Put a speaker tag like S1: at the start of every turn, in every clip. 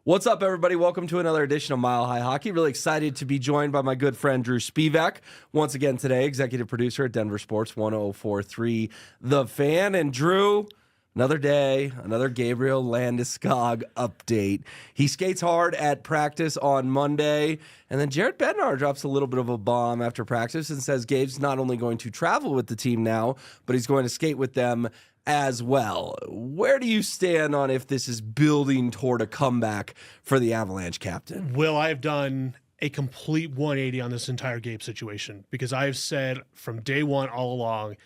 S1: What's up, everybody? Welcome to another edition of Mile High Hockey. Really excited to be joined by my good friend Drew Spevak once again today, executive producer at Denver Sports 104.3 The Fan. And Drew, another day, another Gabriel Landeskog update. He skates hard at practice on Monday, and then Jared Bednar drops a little bit of a bomb after practice and says Gabe's not only going to travel with the team now, but he's going to skate with them as well. Where do you stand on if this is building toward a comeback for the Avalanche captain?
S2: Will, I have done a complete 180 on this entire Gabe situation because I have said from day one all along,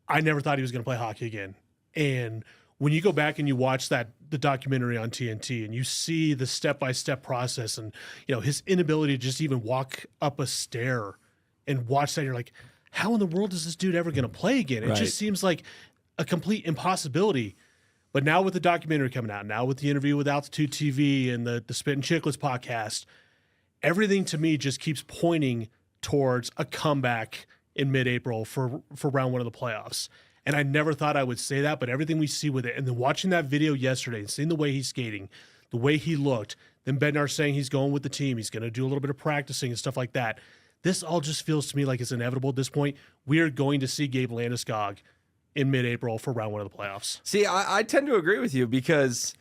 S2: I never thought he was going to play hockey again. And when you go back and you watch the documentary on TNT and you see the step-by-step process and, his inability to just even walk up a stair and watch that, you're like, how in the world is this dude ever going to play again? It just seems like a complete impossibility. But now with the documentary coming out, now with the interview with Altitude TV and the Spit and Chicklets podcast, everything to me just keeps pointing towards a comeback in mid-April for round one of the playoffs. And I never thought I would say that, but everything we see with it, and then watching that video yesterday and seeing the way he's skating, the way he looked, then Bednar saying he's going with the team, he's going to do a little bit of practicing and stuff like that. This all just feels to me like it's inevitable at this point. We are going to see Gabe Landeskog in mid-April for round one of the playoffs.
S1: See, I tend to agree with you because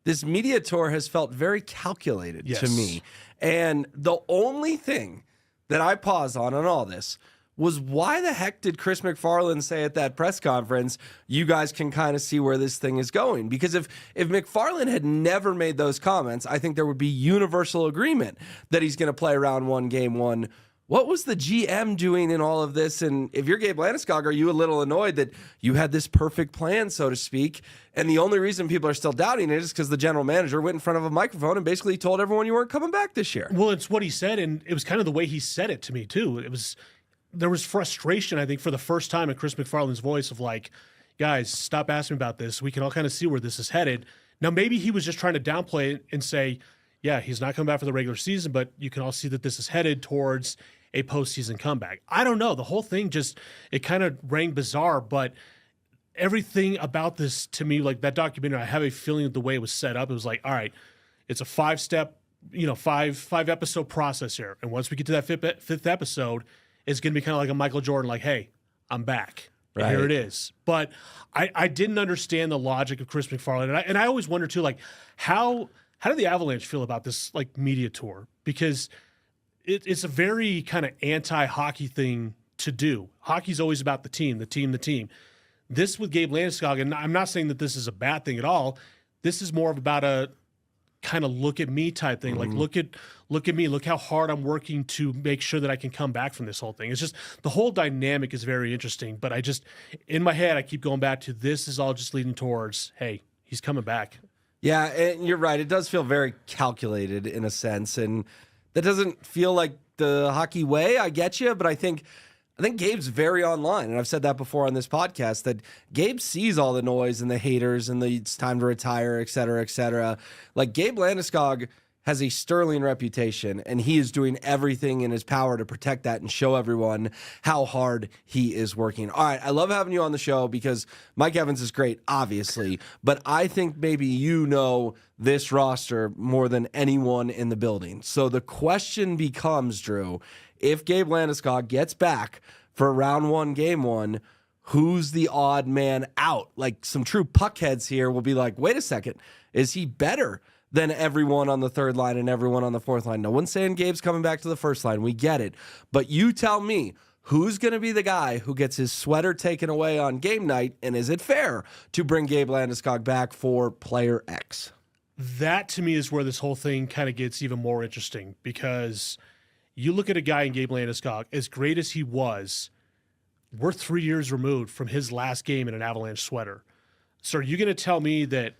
S1: this media tour has felt very calculated to me. And the only thing that I pause on all this was why the heck did Chris McFarland say at that press conference, you guys can kind of see where this thing is going? Because if McFarland had never made those comments, I think there would be universal agreement that he's going to play round one, game one. What was the GM doing in all of this? And if you're Gabe Landeskog, are you a little annoyed that you had this perfect plan, so to speak, and the only reason people are still doubting it is because the general manager went in front of a microphone and basically told everyone you weren't coming back this year?
S2: Well, it's what he said, and it was kind of the way he said it to me, too. There was frustration, I think, for the first time in Chris McFarland's voice of like, guys, stop asking about this. We can all kind of see where this is headed. Now, maybe he was just trying to downplay it and say, yeah, he's not coming back for the regular season, but you can all see that this is headed towards a postseason comeback. I don't know. The whole thing it kind of rang bizarre, but everything about this to me, like that documentary, I have a feeling that the way it was set up, it was like, all right, it's a 5-step, 5 episode process here. And once we get to that fifth episode, it's going to be kind of like a Michael Jordan, like, hey, I'm back. Right. Here it is. But I didn't understand the logic of Chris McFarland. And I always wonder, too, like, how do the Avalanche feel about this, like, media tour? Because it's a very kind of anti-hockey thing to do. Hockey's always about the team. This with Gabe Landeskog, and I'm not saying that this is a bad thing at all. This is more of about a kind of look at me type thing. Like, look at me. Look how hard I'm working to make sure that I can come back from this whole thing. It's just the whole dynamic is very interesting. But in my head, I keep going back to this is all just leading towards, hey, he's coming back.
S1: Yeah, and you're right. It does feel very calculated in a sense, and that doesn't feel like the hockey way. I get you, but I think Gabe's very online, and I've said that before on this podcast, that Gabe sees all the noise and the haters and it's time to retire, et cetera, et cetera. Like, Gabe Landeskog has a sterling reputation, and he is doing everything in his power to protect that and show everyone how hard he is working. All right, I love having you on the show because Mike Evans is great, obviously, but I think maybe you know this roster more than anyone in the building. So the question becomes, Drew, if Gabe Landeskog gets back for round one, game one, who's the odd man out? Like, some true puckheads here will be like, wait a second, is he better than everyone on the third line and everyone on the fourth line? No one's saying Gabe's coming back to the first line. We get it. But you tell me, who's going to be the guy who gets his sweater taken away on game night, and is it fair to bring Gabe Landeskog back for player X?
S2: That, to me, is where this whole thing kind of gets even more interesting, because you look at a guy in Gabe Landeskog, as great as he was, we're 3 years removed from his last game in an Avalanche sweater. So are you going to tell me that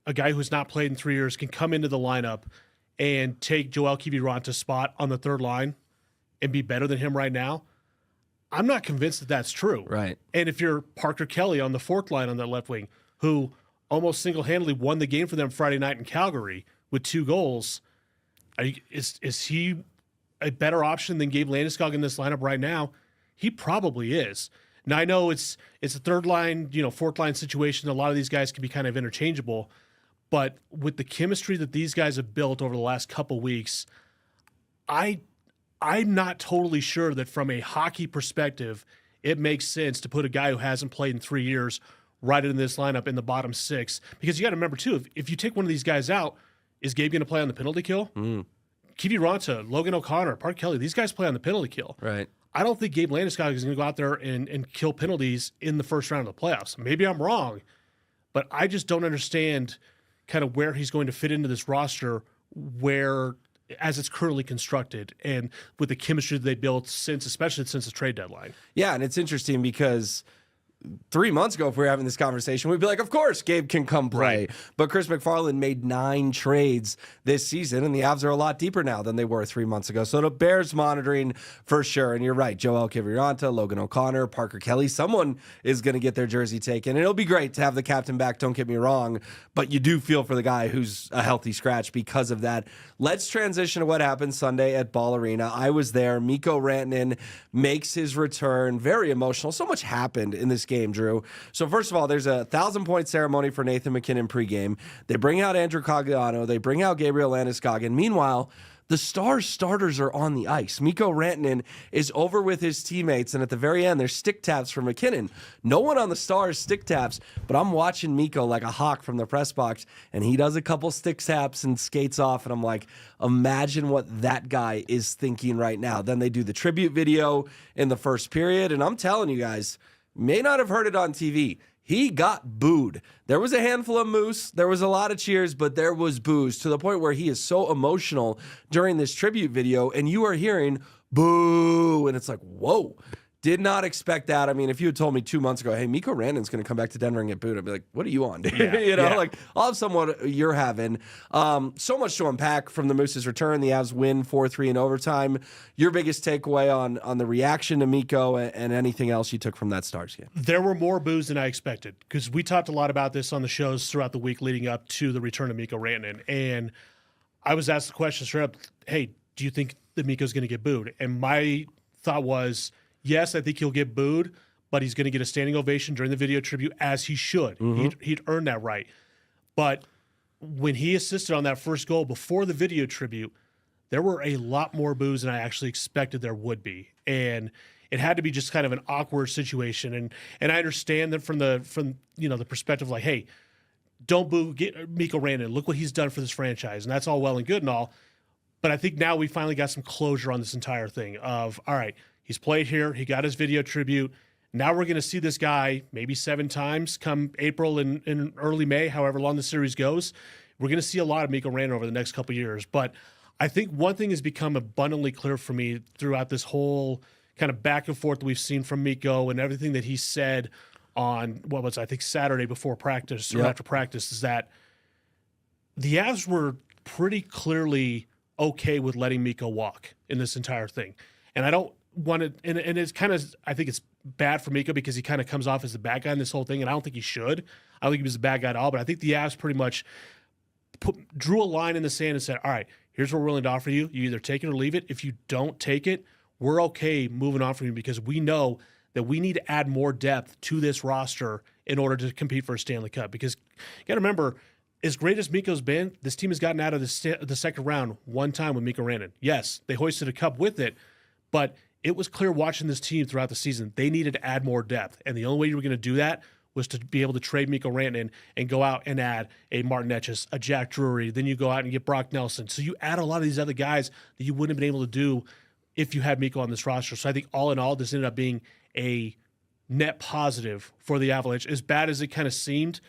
S2: a guy who's not played in 3 years can come into the lineup and take Joel Kiviranta's spot on the third line and be better than him right now? I'm not convinced that that's true.
S1: Right.
S2: And if you're Parker Kelly on the fourth line on that left wing, who almost single-handedly won the game for them Friday night in Calgary with 2 goals, is he a better option than Gabe Landeskog in this lineup right now? He probably is. Now, I know it's a third line, fourth line situation. A lot of these guys can be kind of interchangeable, But with the chemistry that these guys have built over the last couple weeks, I'm not totally sure that from a hockey perspective, it makes sense to put a guy who hasn't played in 3 years right in this lineup in the bottom 6. Because you got to remember, too, if you take one of these guys out, is Gabe going to play on the penalty kill? Kivi Ranta, Logan O'Connor, Park Kelly, these guys play on the penalty kill.
S1: Right.
S2: I don't think Gabe Landeskog is going to go out there and kill penalties in the first round of the playoffs. Maybe I'm wrong, but I just don't understand kind of where he's going to fit into this roster as it's currently constructed and with the chemistry that they built especially since the trade deadline.
S1: Yeah, and it's interesting because 3 months ago, if we were having this conversation, we'd be like, of course, Gabe can come play.
S2: Right.
S1: But Chris McFarland made 9 trades this season, and the Avs are a lot deeper now than they were 3 months ago. So the Bears monitoring for sure. And you're right, Joel Kiviranta, Logan O'Connor, Parker Kelly, someone is going to get their jersey taken. And it'll be great to have the captain back, don't get me wrong, but you do feel for the guy who's a healthy scratch because of that. Let's transition to what happened Sunday at Ball Arena. I was there. Mikko Rantanen makes his return. Very emotional. So much happened in this game, Drew. So first of all, there's a 1,000-point ceremony for Nathan MacKinnon pregame. They bring out Andrew Cogliano. They bring out Gabriel Landeskog. And meanwhile, the Stars starters are on the ice. Mikko Rantanen is over with his teammates, and at the very end, there's stick taps for MacKinnon. No one on the Stars stick taps, but I'm watching Mikko like a hawk from the press box, and he does a couple stick taps and skates off, and I'm like, imagine what that guy is thinking right now. Then they do the tribute video in the first period, and I'm telling you guys, may not have heard it on TV. He got booed. There was a handful of moose. There was a lot of cheers, but there was boos to the point where he is so emotional during this tribute video, and you are hearing boo, and it's like, whoa. Did not expect that. I mean, if you had told me 2 months ago, hey, Mikko Rantanen's going to come back to Denver and get booed, I'd be like, what are you on, dude?
S2: Yeah,
S1: Like, I'll have someone you're having. So much to unpack from the Moose's return. The Avs win 4-3 in overtime. Your biggest takeaway on the reaction to Mikko and anything else you took from that Stars game?
S2: There were more boos than I expected because we talked a lot about this on the shows throughout the week leading up to the return of Mikko Rantanen. And I was asked the question straight up, hey, do you think that Mikko's going to get booed? And my thought was, yes, I think he'll get booed, but he's going to get a standing ovation during the video tribute, as he should. He'd earned that right. But when he assisted on that first goal before the video tribute, there were a lot more boos than I actually expected there would be. And it had to be just kind of an awkward situation. And I understand that from the perspective like, hey, don't boo Mikko Rantanen. Look what he's done for this franchise. And that's all well and good and all. But I think now we finally got some closure on this entire thing of, all right, he's played here. He got his video tribute. Now we're going to see this guy maybe 7 times come April and early May, however long the series goes. We're going to see a lot of Mikko Rantanen over the next couple of years. But I think one thing has become abundantly clear for me throughout this whole kind of back and forth that we've seen from Mikko and everything that he said on, Saturday before practice or after practice, is that the Avs were pretty clearly okay with letting Mikko walk in this entire thing. And I don't want to, and it's kind of, I think it's bad for Mikko because he kind of comes off as the bad guy in this whole thing, and I don't think he should. I don't think he was a bad guy at all, but I think the Avs pretty much drew a line in the sand and said, all right, here's what we're willing to offer you. You either take it or leave it. If you don't take it, we're okay moving on from you because we know that we need to add more depth to this roster in order to compete for a Stanley Cup. Because you got to remember, as great as Mikko's been, this team has gotten out of the second round one time with Mikko Rantanen. Yes, they hoisted a cup with it, but it was clear watching this team throughout the season, they needed to add more depth. And the only way you were going to do that was to be able to trade Mikko Rantanen and go out and add a Martin Etches, a Jack Drury. Then you go out and get Brock Nelson. So you add a lot of these other guys that you wouldn't have been able to do if you had Mikko on this roster. So I think all in all, this ended up being a net positive for the Avalanche. As bad as it kind of seemed,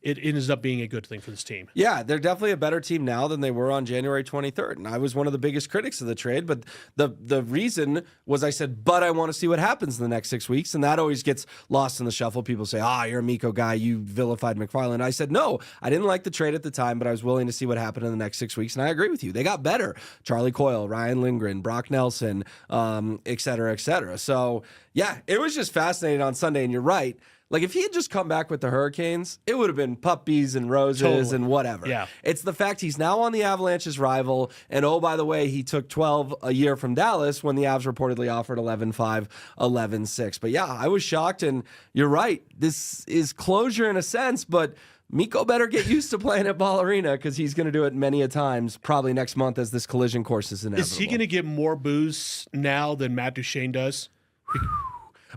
S2: it ends up being a good thing for this team.
S1: Yeah, they're definitely a better team now than they were on January 23rd. And I was one of the biggest critics of the trade, but the reason was I said, but I want to see what happens in the next 6 weeks. And that always gets lost in the shuffle. People say, you're a Mikko guy. You vilified McFarland. I said, no, I didn't like the trade at the time, but I was willing to see what happened in the next 6 weeks. And I agree with you. They got better. Charlie Coyle, Ryan Lindgren, Brock Nelson, et cetera, et cetera. So, yeah, it was just fascinating on Sunday. And you're right. Like, if he had just come back with the Hurricanes, it would have been puppies and roses and whatever.
S2: Yeah.
S1: It's the fact he's now on the Avalanche's rival, and oh, by the way, he took 12 a year from Dallas when the Avs reportedly offered 11-5, 11-6. But yeah, I was shocked, and you're right. This is closure in a sense, but Mikko better get used to playing at Ball Arena because he's going to do it many a times, probably next month as this collision course is inevitable.
S2: Is he going to get more boos now than Matt Duchene does?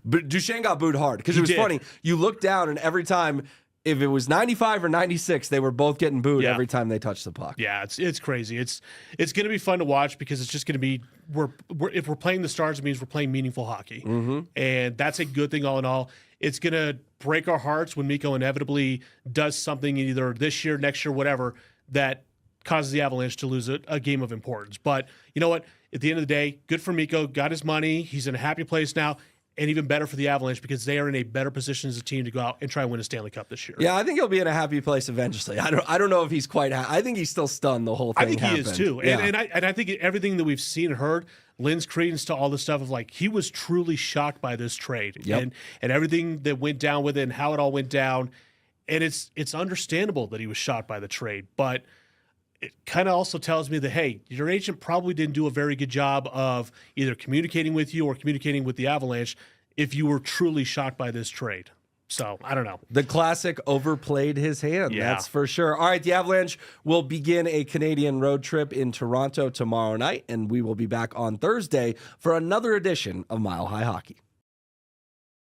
S1: But Duchene got booed hard because it was funny. You look down, and every time, if it was 95 or 96, they were both getting booed every time they touched the puck.
S2: Yeah, it's crazy. It's going to be fun to watch because it's just going to be if we're playing the Stars, it means we're playing meaningful hockey, and that's a good thing all in all. It's going to break our hearts when Mikko inevitably does something either this year, next year, whatever, that causes the Avalanche to lose a game of importance. But you know what? At the end of the day, good for Mikko. Got his money. He's in a happy place now. And even better for the Avalanche because they are in a better position as a team to go out and try and win a Stanley Cup this year.
S1: Yeah, I think he'll be in a happy place eventually. I don't know if he's quite I think he's still stunned the whole thing
S2: I think
S1: happened.
S2: he is too.
S1: Yeah.
S2: And I think everything that we've seen and heard lends credence to all the stuff of like he was truly shocked by this trade and everything that went down with it and how it all went down. And it's understandable that he was shocked by the trade, but it kind of also tells me that, hey, your agent probably didn't do a very good job of either communicating with you or communicating with the Avalanche if you were truly shocked by this trade. So, I don't know.
S1: The classic overplayed his hand,
S2: Yeah.
S1: that's for sure. All right, the Avalanche will begin a Canadian road trip in Toronto tomorrow night, and we will be back on Thursday for another edition of Mile High Hockey.